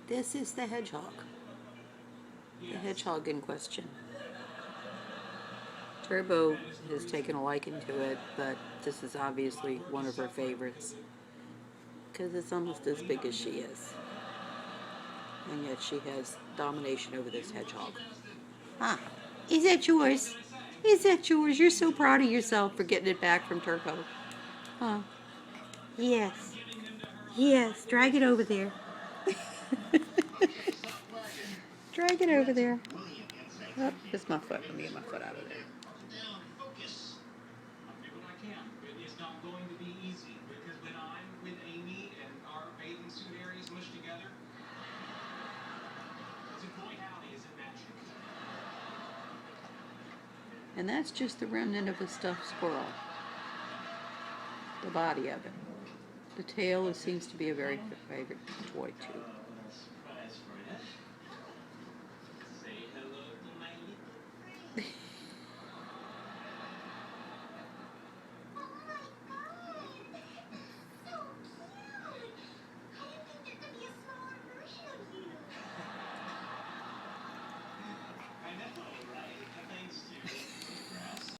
This is the hedgehog. The hedgehog in question. Turbo has taken a liking to it, but this is obviously one of her favorites because it's almost as big as she is. And yet she has domination over this hedgehog. Ah, is that yours? Is that yours? You're so proud of yourself for getting it back from Turbo. Huh? Yes. Yes, drag it over there. Drag it over there. Oh, it's my foot. Let me get my foot out of there. And that's just the remnant of a stuffed squirrel. The body of it. The tail seems to be a very favorite toy too.